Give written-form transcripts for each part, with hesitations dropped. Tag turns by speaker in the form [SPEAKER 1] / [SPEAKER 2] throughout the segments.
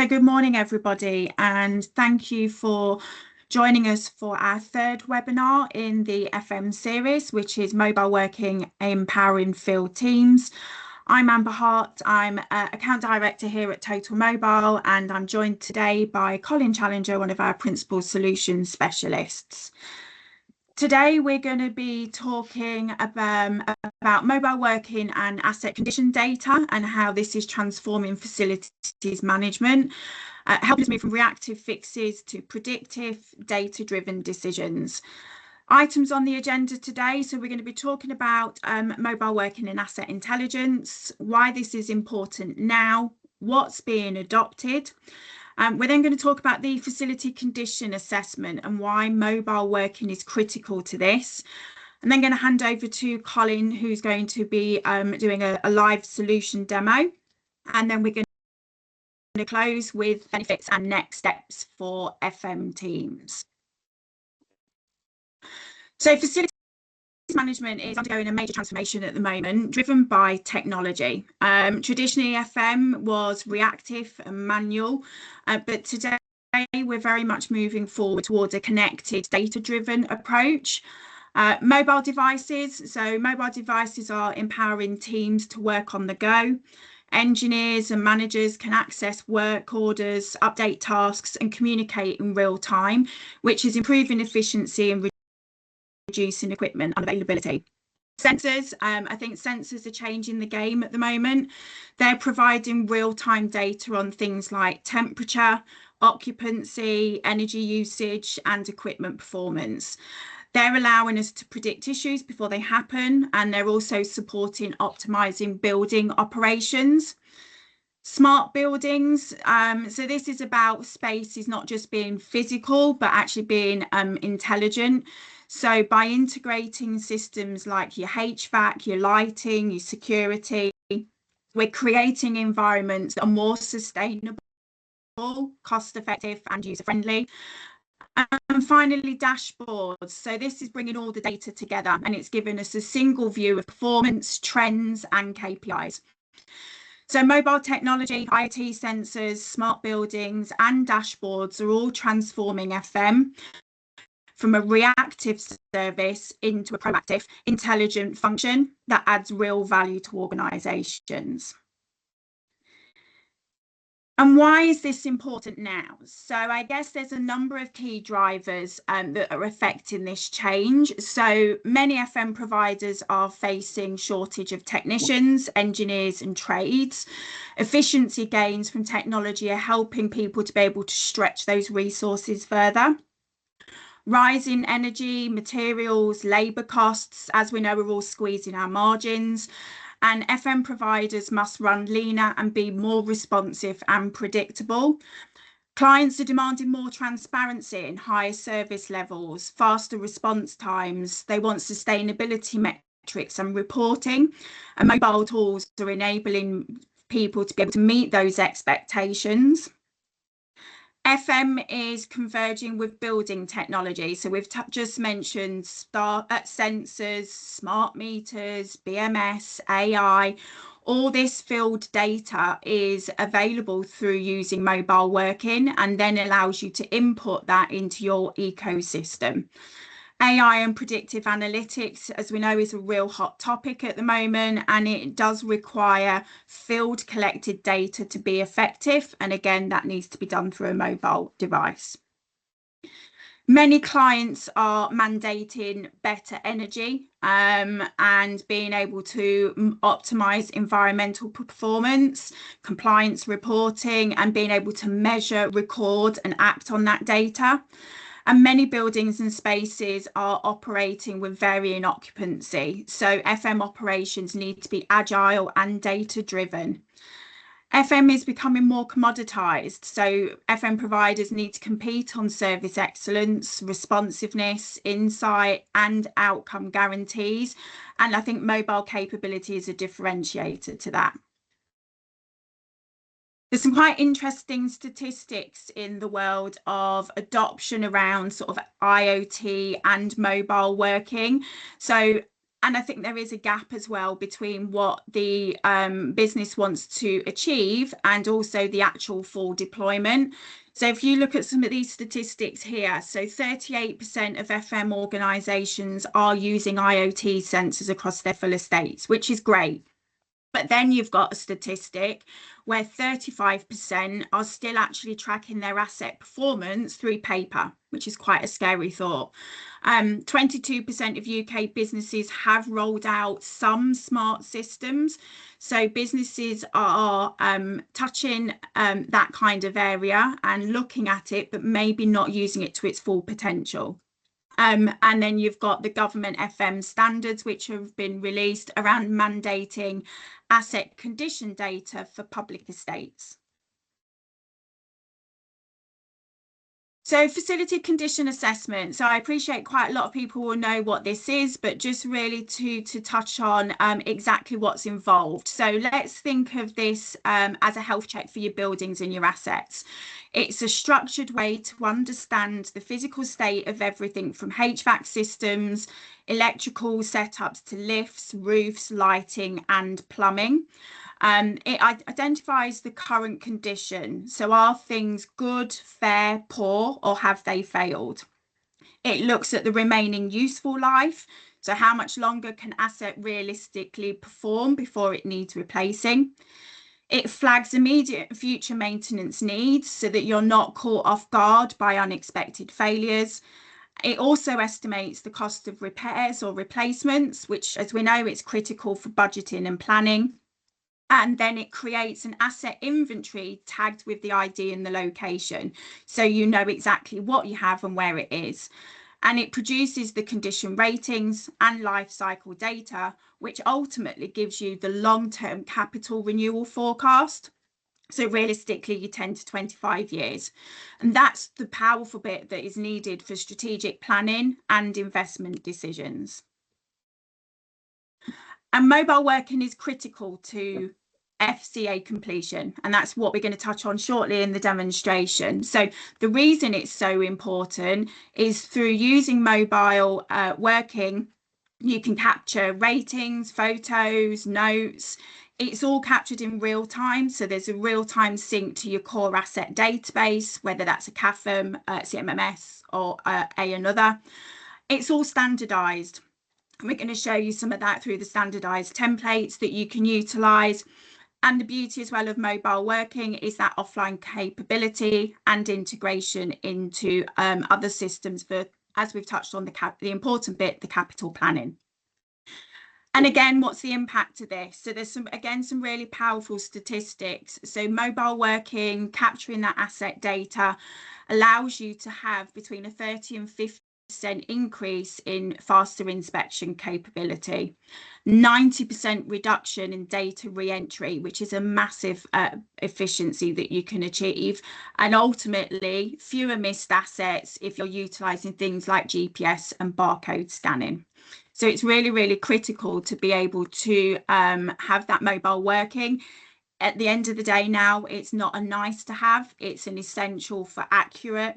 [SPEAKER 1] So good morning, everybody, and thank you for joining us for our third webinar in the FM series, which is Mobile Working Empowering Field Teams. I'm Hart. I'm Account Director here at Totalmobile, and I'm joined today by Colin Challenger, one of our Principal Solutions Specialists. Today, we're going to be talking about mobile working and asset condition data and how this is transforming facilities management, helping us move from reactive fixes to predictive, data-driven decisions. Items on the agenda today, so we're going to be talking about mobile working and asset intelligence, why this is important now, what's being adopted. We're then going to talk about the facility condition assessment and why mobile working is critical to this. And then going to hand over to Colin, who's going to be doing a live solution demo. And then we're going to close with benefits and next steps for FM teams. So facility management is undergoing a major transformation at the moment, driven by technology. Traditionally, FM was reactive and manual, but today we're very much moving forward towards a connected, data-driven approach. Mobile devices are empowering teams to work on the go. Engineers and managers can access work orders, update tasks, and communicate in real time, which is improving efficiency and reducing equipment unavailability. Sensors, I think sensors are changing the game at the moment. They're providing real-time data on things like temperature, occupancy, energy usage, and equipment performance. They're allowing us to predict issues before they happen, and they're also supporting optimizing building operations. Smart buildings, so this is about spaces not just being physical, but actually being intelligent. So by integrating systems like your HVAC, your lighting, your security, we're creating environments that are more sustainable, cost effective and user friendly. And finally, dashboards. So this is bringing all the data together and it's giving us a single view of performance, trends and KPIs. So mobile technology, IoT sensors, smart buildings and dashboards are all transforming FM from a reactive service into a proactive, intelligent function that adds real value to organisations. And why is this important now? So I guess there's a number of key drivers that are affecting this change. So many FM providers are facing shortage of technicians, engineers and trades. Efficiency gains from technology are helping people to be able to stretch those resources further. Rising energy, materials, labour costs, as we know, we're all squeezing our margins. And FM providers must run leaner and be more responsive and predictable. Clients are demanding more transparency and higher service levels, faster response times. They want sustainability metrics and reporting. And mobile tools are enabling people to be able to meet those expectations. FM is converging with building technology. So we've just mentioned sensors, smart meters, BMS, AI. All this field data is available through using mobile working and then allows you to input that into your ecosystem. AI and predictive analytics, as we know, is a real hot topic at the moment, and it does require field collected data to be effective. And again, that needs to be done through a mobile device. Many clients are mandating better energy and being able to optimize environmental performance, compliance reporting, and being able to measure, record, and act on that data. And many buildings and spaces are operating with varying occupancy. So FM operations need to be agile and data-driven. FM is becoming more commoditized. So FM providers need to compete on service excellence, responsiveness, insight, and outcome guarantees. And I think mobile capability is a differentiator to that. There's some quite interesting statistics in the world of adoption around sort of IoT and mobile working. So And I think there is a gap as well between what the business wants to achieve and also the actual full deployment. So if you look at some of these statistics here, so 38% of FM organisations are using IoT sensors across their full estates, which is great. But then you've got a statistic where 35% are still actually tracking their asset performance through paper, which is quite a scary thought. 22% of UK businesses have rolled out some smart systems. So businesses are touching that kind of area and looking at it, but maybe not using it to its full potential. And then you've got the government FM standards, which have been released around mandating asset condition data for public estates. So facility condition assessment. So I appreciate quite a lot of people will know what this is, but just really to touch on exactly what's involved. So let's think of this as a health check for your buildings and your assets. It's a structured way to understand the physical state of everything from HVAC systems, electrical setups to lifts, roofs, lighting and plumbing. It identifies the current condition. So are things good, fair, poor, or have they failed? It looks at the remaining useful life. So how much longer can asset realistically perform before it needs replacing? It flags immediate future maintenance needs so that you're not caught off guard by unexpected failures. It also estimates the cost of repairs or replacements, which, as we know, it's critical for budgeting and planning. And then it creates an asset inventory tagged with the ID and the location, so you know exactly what you have and where it is. And it produces the condition ratings and life cycle data, which ultimately gives you the long-term capital renewal forecast. So realistically, you 10 to 25 years. And that's the powerful bit that is needed for strategic planning and investment decisions. And mobile working is critical to FCA completion, and that's what we're going to touch on shortly in the demonstration. So the reason it's so important is through using mobile working, you can capture ratings, photos, notes. It's all captured in real time. So there's a real-time sync to your core asset database, whether that's a CAFM, CMMS, or another. It's all standardized. We're going to show you some of that through the standardized templates that you can utilize. And the beauty as well of mobile working is that offline capability and integration into other systems for, as we've touched on, the important bit, the capital planning. And again, what's the impact of this? So there's some really powerful statistics. So mobile working, capturing that asset data allows you to have between a 30 and 50% increase in faster inspection capability, 90% reduction in data re-entry, which is a massive efficiency that you can achieve, and ultimately fewer missed assets if you're utilizing things like GPS and barcode scanning. So it's really, really critical to be able to have that mobile working. At the end of the day now, it's not a nice to have, it's an essential for accurate,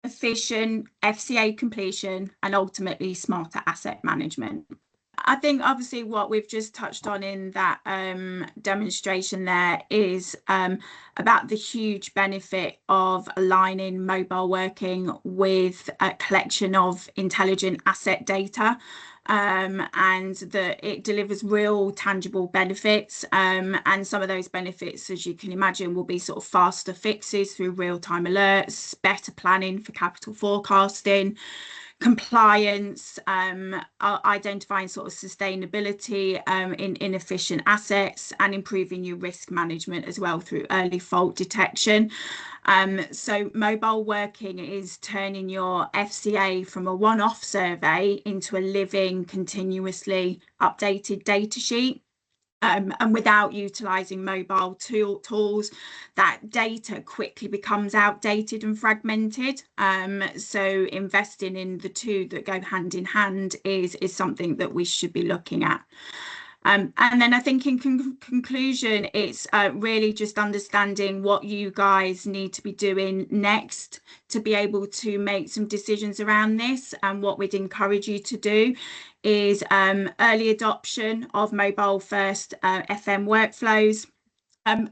[SPEAKER 1] efficient FCA completion and ultimately smarter asset management. I think obviously what we've just touched on in that demonstration there is about the huge benefit of aligning mobile working with a collection of intelligent asset data, and that it delivers real tangible benefits, and some of those benefits, as you can imagine, will be sort of faster fixes through real-time alerts, better planning for capital forecasting, compliance, identifying sort of sustainability in inefficient assets, and improving your risk management as well through early fault detection. So mobile working is turning your FCA from a one-off survey into a living, continuously updated data sheet. And without utilizing mobile tools, that data quickly becomes outdated and fragmented. So investing in the two that go hand in hand is something that we should be looking at. And then I think in conclusion, it's really just understanding what you guys need to be doing next to be able to make some decisions around this. And what we'd encourage you to do is early adoption of mobile first FM workflows.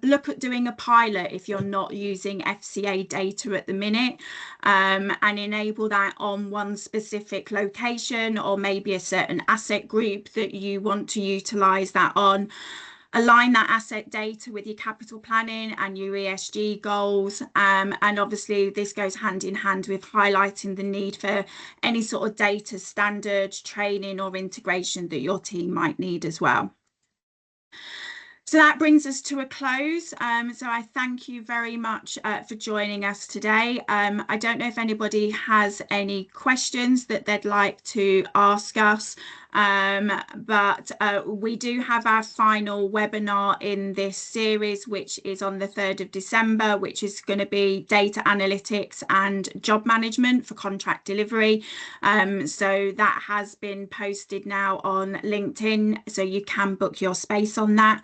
[SPEAKER 1] Look at doing a pilot if you're not using FCA data at the minute, and enable that on one specific location, or maybe a certain asset group that you want to utilize that on. Align that asset data with your capital planning and your ESG goals. And obviously this goes hand in hand with highlighting the need for any sort of data standards, training or integration that your team might need as well. So that brings us to a close. So I thank you very much for joining us today. I don't know if anybody has any questions that they'd like to ask us, but we do have our final webinar in this series, which is on the 3rd of December, which is going to be data analytics and job management for contract delivery. So that has been posted now on LinkedIn, so you can book your space on that.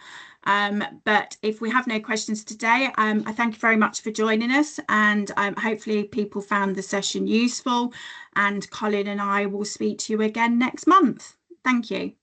[SPEAKER 1] But if we have no questions today, I thank you very much for joining us, and hopefully people found the session useful, and Colin and I will speak to you again next month. Thank you.